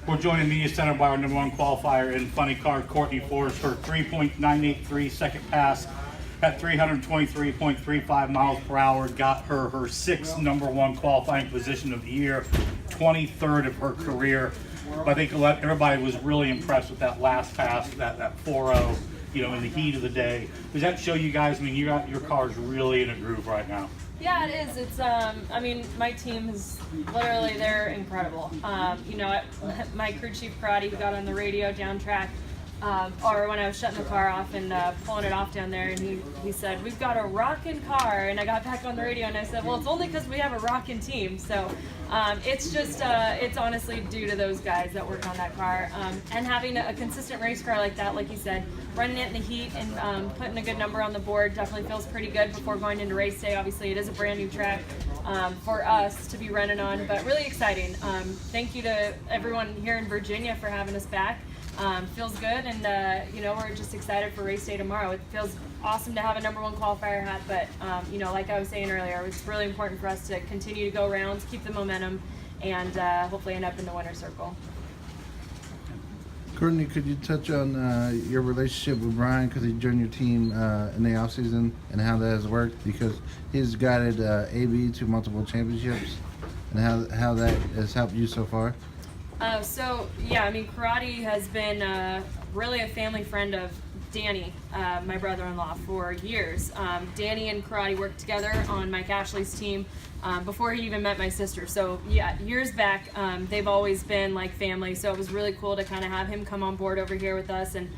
We're joined in the media center by our #1 qualifier in funny car, Courtney Force. Her 3.983 second pass at 323.35 miles per hour got her her sixth #1 qualifying position of the year, 23rd of her career. But I think everybody was really impressed with that last pass, that 4.0, in the heat of the day. Does that show you guys? I mean, your car's really in a groove right now. Yeah, it is. It's I mean, my team is literally, they're incredible. My crew chief Karate, who got on the radio down track, or when I was shutting the car off and pulling it off down there, and he said, "We've got a rockin' car," and I got back on the radio and I said, "Well, it's only because we have a rockin' team." So it's just it's honestly due to those guys that work on that car, and having a consistent race car like that, like you said, running it in the heat and putting a good number on the board definitely feels pretty good before going into race day. Obviously, it is a brand new track for us to be running on, but really exciting. Thank you to everyone here in Virginia for having us back. Feels good, and we're just excited for race day tomorrow. It feels awesome to have a #1 qualifier hat, but like I was saying earlier, it's really important for us to continue to go rounds, keep the momentum, and hopefully end up in the winner's circle. Courtney, could you touch on your relationship with Brian, because he joined your team in the offseason, and how that has worked? Because he's guided AB to multiple championships, and how that has helped you so far. Karate has been really a family friend of Danny, my brother-in-law, for years. Danny and Karate worked together on Mike Ashley's team before he even met my sister. So yeah, years back, they've always been like family. So it was really cool to kind of have him come on board over here with us, and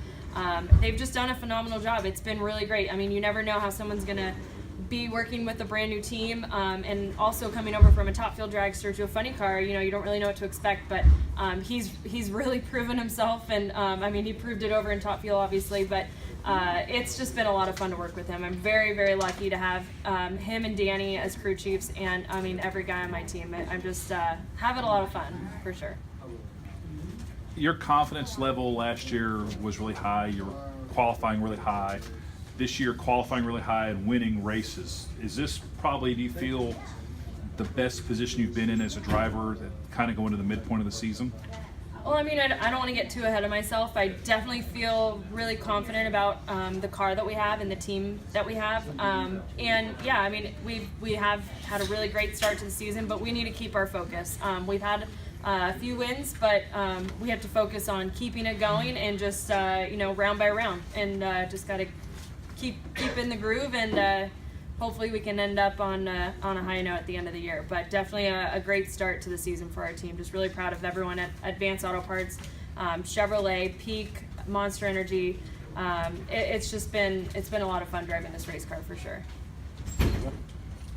they've just done a phenomenal job. It's been really great. I mean, you never know how someone's gonna be working with a brand new team, and also coming over from a top field dragster to a funny car. You don't really know what to expect, but he's really proven himself, and he proved it over in top field, obviously, but it's just been a lot of fun to work with him. I'm very, very lucky to have him and Danny as crew chiefs, and every guy on my team. I'm just having a lot of fun, for sure. Your confidence level last year was really high. You were qualifying really high. This year, qualifying really high and winning races. Is this probably, do you feel, the best position you've been in as a driver, that kind of go into the midpoint of the season? Well, I don't want to get too ahead of myself. I definitely feel really confident about the car that we have and the team that we have. We have had a really great start to the season, but we need to keep our focus. We've had a few wins, but we have to focus on keeping it going and just round by round, and just got to keep in the groove, and hopefully we can end up on a high note at the end of the year. But definitely a great start to the season for our team. Just really proud of everyone at Advanced Auto Parts, Chevrolet, Peak, Monster Energy. It's been a lot of fun driving this race car, for sure.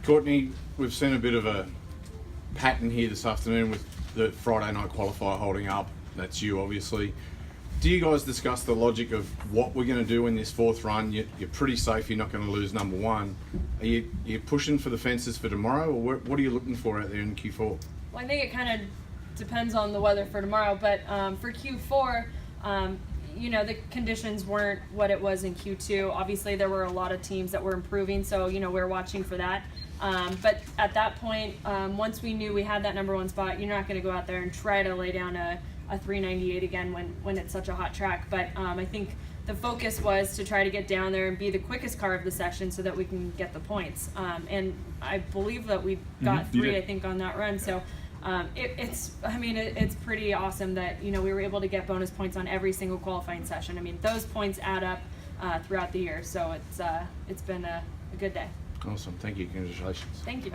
Courtney, we've seen a bit of a pattern here this afternoon with the Friday night qualifier holding up. That's you, obviously. Do you guys discuss the logic of what we're going to do in this fourth run? You're pretty safe. You're not going to lose #1. Are you pushing for the fences for tomorrow, or what are you looking for out there in Q4? Well, I think it kind of depends on the weather for tomorrow, but for Q4, the conditions weren't what it was in Q2. Obviously, there were a lot of teams that were improving, so we're watching for that. But at that point, once we knew we had that #1 spot, you're not going to go out there and try to lay down a 398 again when it's such a hot track. But I think the focus was to try to get down there and be the quickest car of the session so that we can get the points. And I believe that we got 3, I think, on that run. So it's pretty awesome that we were able to get bonus points on every single qualifying session. Those points add up throughout the year. So it's been a good day. Awesome. Thank you. Congratulations. Thank you.